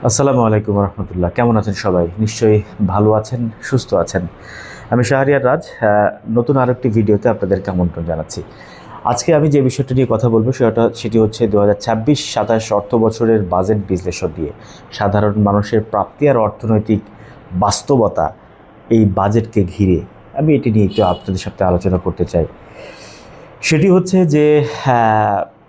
আসসালামু আলাইকুম রহমতুল্লাহ। কেমন আছেন সবাই? নিশ্চয়ই ভালো আছেন, সুস্থ আছেন। আমি শাহরিয়ার রাজ। নতুন আরেকটি ভিডিওতে আপনাদেরকে আমন্ত্রণ জানাচ্ছি। আজকে আমি যে বিষয়টা নিয়ে কথা বলবো সেটি হচ্ছে 2026-27 অর্থ বছরের বাজেট বিশ্লেষণ দিয়ে সাধারণ মানুষের প্রাপ্তি আর অর্থনৈতিক বাস্তবতা এই বাজেটকে ঘিরে আমি এটি নিয়ে একটু আপনাদের সাথে আলোচনা করতে চাই। সেটি হচ্ছে যে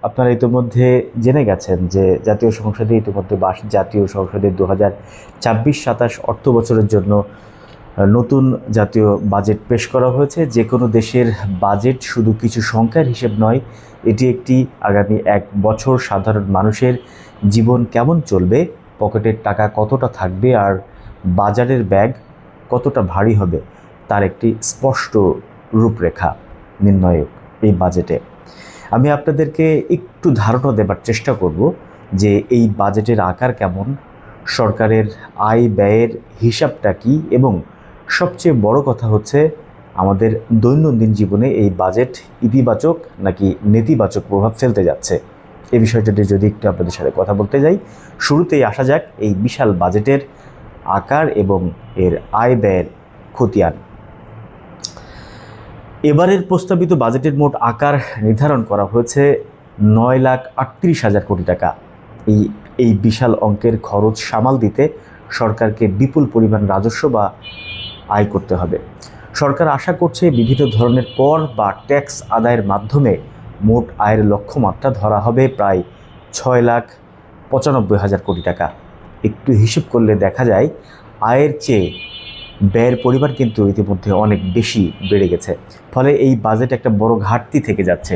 আপনারা ইতিমধ্যে জেনে গেছেন যে জাতীয় সংসদে ইতিমধ্যে জাতীয় সংসদে 2026-27 অর্থ বছরের জন্য নতুন জাতীয় বাজেট পেশ করা হয়েছে। যে কোনো দেশের বাজেট শুধু কিছু সংখ্যার হিসেব নয়, এটি একটি আগামী 1 বছর সাধারণ মানুষের জীবন কেমন চলবে, পকেটের টাকা কতটা থাকবে আর বাজারের ব্যাগ কতটা ভারী হবে তার একটি স্পষ্ট রূপরেখা নির্ণায়ক এই বাজেটে। আমি আপনাদেরকে একটু ধারণা দেবার চেষ্টা করব যে এই বাজেটের আকার কেমন, সরকারের আয় ব্যয়ের হিসাবটা কী, এবং সবচেয়ে বড় কথা হচ্ছে আমাদের দৈনন্দিন জীবনে এই বাজেট ইতিবাচক নাকি নেতিবাচক প্রভাব ফেলতে যাচ্ছে। এই বিষয়টা নিয়ে যদি একটু আপনাদের সাথে কথা বলতে যাই, শুরুতেই আসা যাক এই বিশাল বাজেটের আকার এবং এর আয় ব্যয়ের খতিয়ান। এবারের প্রস্তাবিত বাজেটের মোট আকার নির্ধারণ করা হয়েছে 9,38,000 কোটি টাকা। এই বিশাল অঙ্কের খরচ সামাল দিতে সরকারকে বিপুল পরিমাণ রাজস্ব বা আয় করতে হবে। সরকার আশা করছে বিভিন্ন ধরনের কর বা ট্যাক্স আদায়ের মাধ্যমে মোট আয়ের লক্ষ্যমাত্রা ধরা হবে প্রায় 6,95,000 কোটি টাকা। একটু হিসেব করলে দেখা যায় আয়ের চেয়ে ব্যয়ের পরিমাণ কিন্তু ইতিমধ্যে অনেক বেশি বেড়ে গেছে। ফলে এই বাজেট একটা বড় ঘাটতি থেকে যাচ্ছে,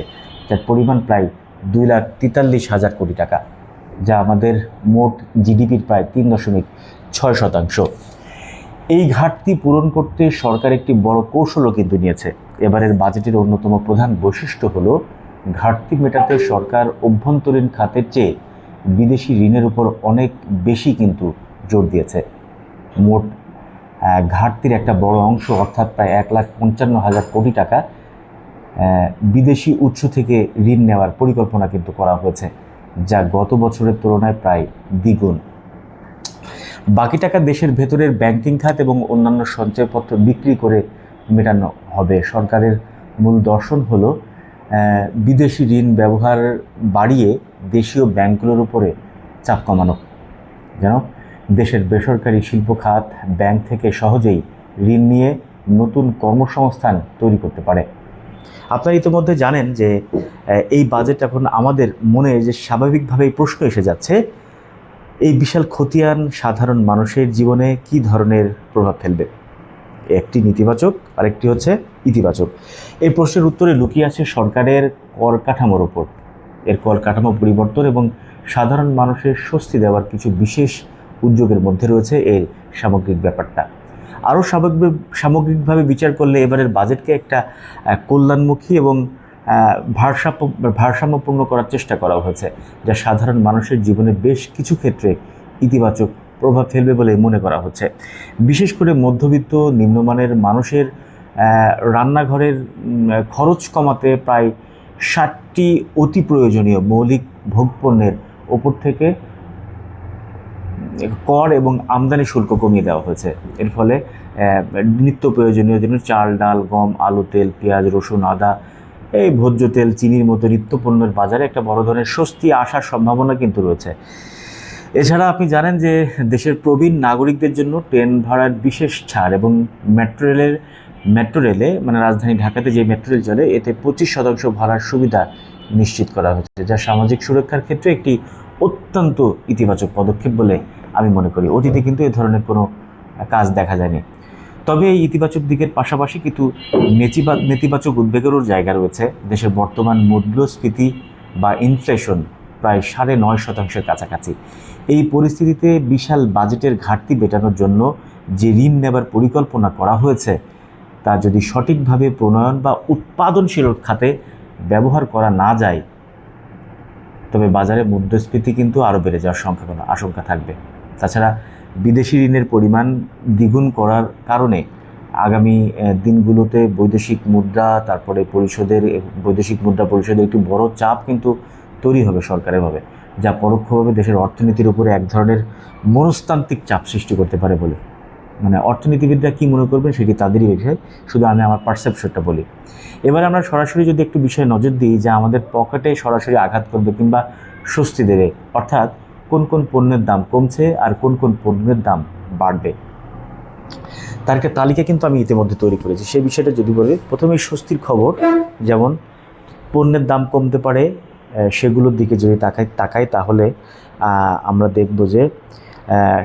যার পরিমাণ প্রায় 2,43,000 কোটি টাকা, যা আমাদের মোট জিডিপির প্রায় 3.6%। এই ঘাটতি পূরণ করতে সরকার একটি বড় কৌশলও কিন্তু নিয়েছে। এবারের বাজেটের অন্যতম প্রধান বৈশিষ্ট্য হলো ঘাটতি মেটাতে সরকার অভ্যন্তরীণ খাতের চেয়ে বিদেশি ঋণের উপর অনেক বেশি কিন্তু জোর দিয়েছে। মোট ঘাটতির একটা বড় অংশ অর্থাৎ প্রায় 1,55,000 কোটি টাকা বিদেশি উৎস থেকে ঋণ নেওয়ার পরিকল্পনা কিন্তু করা হয়েছে, যা গত বছরের তুলনায় প্রায় দ্বিগুণ। বাকি টাকা দেশের ভেতরের ব্যাংকিং খাত এবং অন্যান্য সঞ্চয়পত্র বিক্রি করে মেটানো হবে। সরকারের মূল দর্শন হলো বিদেশি ঋণ ব্যবহার বাড়িয়ে দেশীয় ব্যাংকগুলোর উপরে চাপ কমানো, যেন দেশের বেসরকারি শিল্প খাত ব্যাংক থেকে সহজেই ঋণ নিয়ে নতুন কর্মসংস্থান তৈরি করতে পারে। আপনারা ইতিমধ্যে জানেন যে এই বাজেট এখন আমাদের মনে যে স্বাভাবিকভাবেই প্রশ্ন এসে যাচ্ছে, এই বিশাল খতিয়ান সাধারণ মানুষের জীবনে কি ধরনের প্রভাব ফেলবে। একটি নেতিবাচক আর একটি হচ্ছে ইতিবাচক। এই প্রশ্নের উত্তরে লুকিয়ে আছে সরকারের কর কাঠামোর ওপর। এর কর কাঠামো পরিবর্তন এবং সাধারণ মানুষের স্বস্তি দেওয়ার কিছু বিশেষ উদ্যোগের মধ্যে রয়েছে এর সামগ্রিক ব্যাপারটা। আরও সামগ্রিকভাবে বিচার করলে এবারের বাজেটকে একটা কল্যাণমুখী এবং ভারসাম্যপূর্ণ করার চেষ্টা করা হয়েছে, যা সাধারণ মানুষের জীবনে বেশ কিছু ক্ষেত্রে ইতিবাচক প্রভাব ফেলবে বলে মনে করা হচ্ছে। বিশেষ করে মধ্যবিত্ত নিম্নমানের মানুষের রান্নাঘরের খরচ কমাতে প্রায় 60টি অতি প্রয়োজনীয় মৌলিক ভোগপণ্যের ওপর থেকে কর এবং আমদানি শুল্ক কমিয়ে দেওয়া হয়েছে। এর ফলে নিত্য প্রয়োজনীয় যেমন চাল, ডাল, গম, আলু, তেল, পেঁয়াজ, রসুন, আদা, এই ভোজ্য তেল, চিনির মতো নিত্য পণ্যের বাজারে একটা বড় ধরনের স্বস্তি আসার সম্ভাবনা কিন্তু রয়েছে। এছাড়া আপনি জানেন যে দেশের প্রবীণ নাগরিকদের জন্য ট্রেন ভাড়ার বিশেষ ছাড় এবং মেট্রো রেলে মানে রাজধানী ঢাকাতে যে মেট্রো রেল চলে এতে 25% ভাড়ার সুবিধা নিশ্চিত করা হচ্ছে, যা সামাজিক সুরক্ষার ক্ষেত্রে একটি অত্যন্ত ইতিবাচক পদক্ষেপ বলে আমি মনে করি। অতীতে কিন্তু এ ধরনের কোনো কাজ দেখা যায়নি। তবে এই ইতিবাচক দিকের পাশাপাশি কিন্তু নেতিবাচক উদ্বেগেরও জায়গা রয়েছে। দেশের বর্তমান মূল্যস্ফীতি বা ইনফ্লেশন প্রায় 9.5%-এর কাছাকাছি। এই পরিস্থিতিতে বিশাল বাজেটের ঘাটতি মেটানোর জন্য যে ঋণ নেবার পরিকল্পনা করা হয়েছে তা যদি সঠিকভাবে প্রণয়ন বা উৎপাদনশীল খাতে ব্যবহার করা না যায়, তবে বাজারে মুদ্রাস্ফীতি কিন্তু আরও বেড়ে যাওয়ার আশঙ্কা থাকবে। তাছাড়া বিদেশি ঋণের পরিমাণ দ্বিগুণ করার কারণে আগামী দিনগুলোতে বৈদেশিক মুদ্রা পরিশোধের একটি বড় চাপ কিন্তু তৈরি হবে সরকারের ভাবে। যা পরোক্ষভাবে দেশের অর্থনীতির উপরে এক ধরনের মনস্তান্ত্রিক চাপ সৃষ্টি করতে পারে বলে, মানে অর্থনীতিবিদরা কী মনে করবেন সেটি তাদেরই বিষয়, শুধু আমি আমার পারসেপশনটা বলি। এবার আমরা সরাসরি যদি একটু বিষয়ে নজর দিই যা আমাদের পকেটে সরাসরি আঘাত করবে কিংবা স্বস্তি দেবে, অর্থাৎ কোন কোন পণ্যের দাম কমছে আর কোন কোন পণ্যের দাম বাড়বে, তার একটা তালিকা কিন্তু আমি ইতিমধ্যে তৈরি করেছি। সেই বিষয়টা যদি বলি, প্রথমেই স্বস্তির খবর, যেমন পণ্যের দাম কমতে পারে, সেগুলোর দিকে যদি তাকাই তাহলে আমরা দেখব যে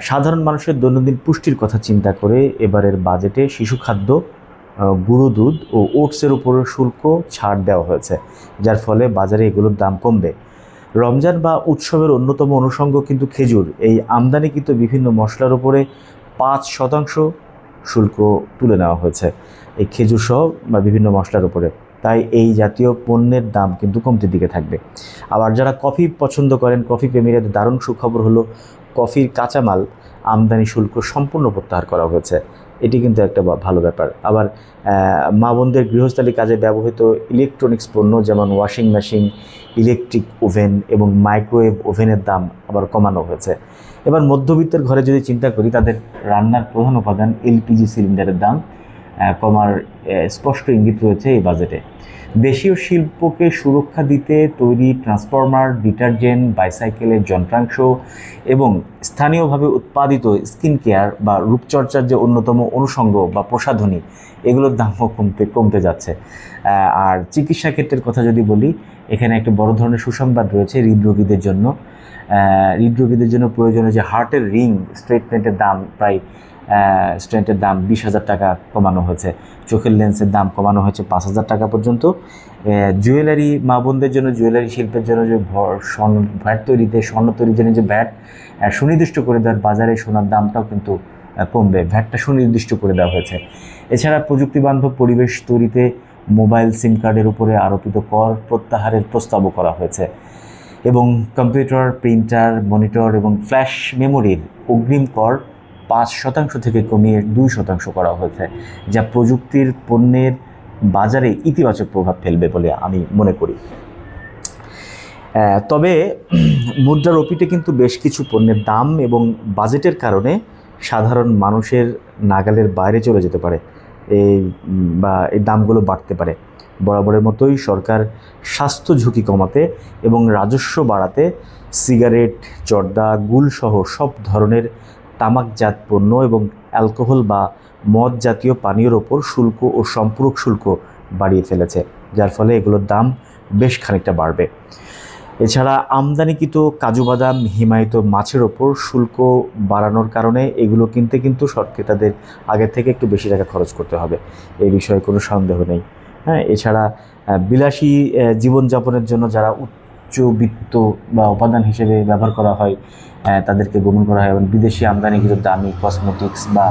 সাধারণ মানুষের দৈনন্দিন পুষ্টির কথা চিন্তা করে এবারের বাজেটে শিশু খাদ্য, গুঁড়ো দুধ ও ওটসের উপর শুল্ক ছাড় দেওয়া হয়েছে, যার ফলে বাজারে এগুলোর দাম কমবে। রমজান বা উৎসবের অন্যতম অনুষঙ্গ কিন্তু খেজুর, এই আমদানিকৃত বিভিন্ন মশলার উপরে 5% শুল্ক তুলে নেওয়া হয়েছে, এই খেজুর সহ বা বিভিন্ন মশলার উপরে। তাই এই জাতীয় পণ্যের দাম কিন্তু কমতির দিকে থাকবে। আবার যারা কফি পছন্দ করেন, কফি প্রেমীদের দারুণ সুখবর হলো কফির কাঁচামাল আমদানি শুল্ক সম্পূর্ণ প্রত্যাহার করা হয়েছে, এটি কিন্তু একটা ভালো ব্যাপার। আবার মা বোনদের গৃহস্থালী কাজে ব্যবহৃত ইলেকট্রনিক্স পণ্য যেমন ওয়াশিং মেশিন, ইলেকট্রিক ওভেন এবং মাইক্রোওয়েভ ওভেনের দাম আবার কমানো হয়েছে। এবার মধ্যবিত্তের ঘরে যদি চিন্তা করি, তাদের রান্নার প্রধান উপাদান এলপিজি সিলিন্ডারের দাম কমার স্পষ্ট ইঙ্গিত রয়েছে এই বাজেটে। দেশীয় শিল্পকে সুরক্ষা দিতে তৈরি ট্রান্সফরমার, ডিটারজেন্ট, বাইসাইকেলের যন্ত্রাংশ এবং স্থানীয়ভাবে উৎপাদিত স্কিন কেয়ার বা রূপচর্চার যে অন্যতম অনুষঙ্গ বা প্রসাধনী, এগুলোর দামও কমতে যাচ্ছে। আর চিকিৎসা ক্ষেত্রের কথা যদি বলি, এখানে একটা বড় ধরনের সুসংবাদ রয়েছে হৃদরোগীদের জন্য। হৃদরোগীদের জন্য প্রয়োজনীয় যে হার্টের রিং স্ট্রেটমেন্টের দাম প্রায় স্ট্রেন্টের দাম 20,000 টাকা কমানো হয়েছে। চোখের লেন্সের দাম কমানো হয়েছে 5,000 টাকা পর্যন্ত। জুয়েলারি, মা বোনদের জন্য জুয়েলারি শিল্পের জন্য যে ভ্যাট তৈরিতে, স্বর্ণ তৈরির জন্য যে ভ্যাট সুনির্দিষ্ট করে দেওয়ার, বাজারে সোনার দামটাও কিন্তু কমবে, ভ্যাটটা সুনির্দিষ্ট করে দেওয়া হয়েছে। এছাড়া প্রযুক্তিবান্ধব পরিবেশ তৈরিতে মোবাইল সিম কার্ডের উপরে আরোপিত কর প্রত্যাহারের প্রস্তাবও করা হয়েছে এবং কম্পিউটার, প্রিন্টার, মনিটর এবং ফ্ল্যাশ মেমোরির অগ্রিম কর 5% থেকে কমিয়ে 2% করা হয়েছে, যা প্রযুক্তির পণ্যের বাজারে ইতিবাচক প্রভাব ফেলবে বলে আমি মনে করি। তবে মুদ্রার ওপিটে কিন্তু বেশ কিছু পণ্যের দাম এবং বাজেটের কারণে সাধারণ মানুষের নাগালের বাইরে চলে যেতে পারে, এই দামগুলো বাড়তে পারে। বরাবরের মতোই সরকার স্বাস্থ্য ঝুঁকি কমাতে এবং রাজস্ব বাড়াতে সিগারেট, জর্দা, গুলসহ সব ধরনের তামাকজাত পণ্য এবং অ্যালকোহল বা মদ জাতীয় পানীয়র ওপর শুল্ক ও সম্পূরক শুল্ক বাড়িয়ে ফেলেছে, যার ফলে এগুলোর দাম বেশ খানিকটা বাড়বে। এছাড়া আমদানিকৃত কাজু বাদাম, হিমায়িত মাছের ওপর শুল্ক বাড়ানোর কারণে এগুলো কিনতে কিন্তু ক্রেতাদের আগের থেকে একটু বেশি টাকা খরচ করতে হবে, এই বিষয়ে কোনো সন্দেহ নেই। হ্যাঁ, এছাড়া বিলাসী জীবনযাপনের জন্য যারা উচ্চবিত্ত বা উপাদান হিসেবে ব্যবহার করা হয়, তাদেরকে গ্রহণ করা হয় এবং বিদেশি আমদানিকৃত দামি কসমেটিক্স বা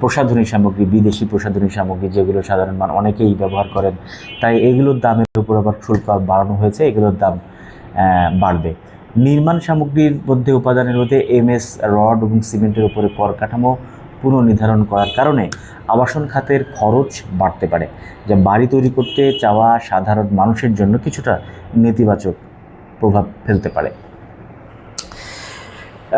প্রসাধনী সামগ্রী, বিদেশি প্রসাধনী সামগ্রী যেগুলো সাধারণ মানুষ অনেকেই ব্যবহার করেন, তাই এগুলোর দামের উপর আবার শুল্ক বাড়ানো হয়েছে, এগুলোর দাম বাড়বে। নির্মাণ সামগ্রীর মধ্যে উপাদানের মধ্যে এমএস, রড এবং সিমেন্টের উপরে কর কাঠামো পুনর্নির্ধারণ করার কারণে আবাসন খাতের খরচ বাড়তে পারে, যা বাড়ি তৈরি করতে চাওয়া সাধারণ মানুষের জন্য কিছুটা নেতিবাচক প্রভাব ফেলতে পারে।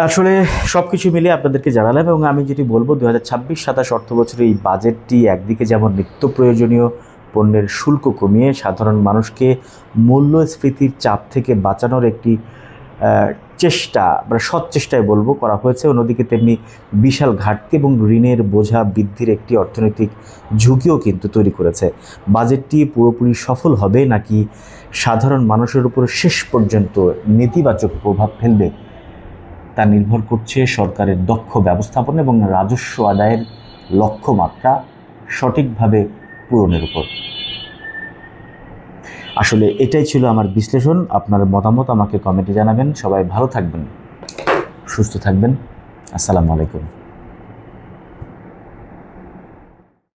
আসলে সব কিছু মিলে আপনাদেরকে জানালাম এবং আমি যেটি বলবো, 2026-27 অর্থবছরে এই বাজেটটি একদিকে যেমন নিত্য প্রয়োজনীয় পণ্যের শুল্ক কমিয়ে সাধারণ মানুষকে মূল্যস্ফীতির চাপ থেকে বাঁচানোর একটি চেষ্টা, মানে সৎ চেষ্টায় বলবো, করা হয়েছে, অন্যদিকে তেমনি বিশাল ঘাটতি এবং ঋণের বোঝা বৃদ্ধির একটি অর্থনৈতিক ঝুঁকিও কিন্তু তৈরি করেছে। বাজেটটি পুরোপুরি সফল হবে নাকি সাধারণ মানুষের উপর শেষ পর্যন্ত নেতিবাচক প্রভাব ফেলবে তা নির্ভর করছে সরকারের দক্ষ ব্যবস্থাপনা এবং রাজস্ব আদায়ের লক্ষ্যমাত্রা সঠিকভাবে পূরণের উপর। আসলে এটাই ছিল আমার বিশ্লেষণ। আপনার মতামত আমাকে কমেন্টে জানাবেন। সবাই ভালো থাকবেন, সুস্থ থাকবেন। আসসালামু আলাইকুম।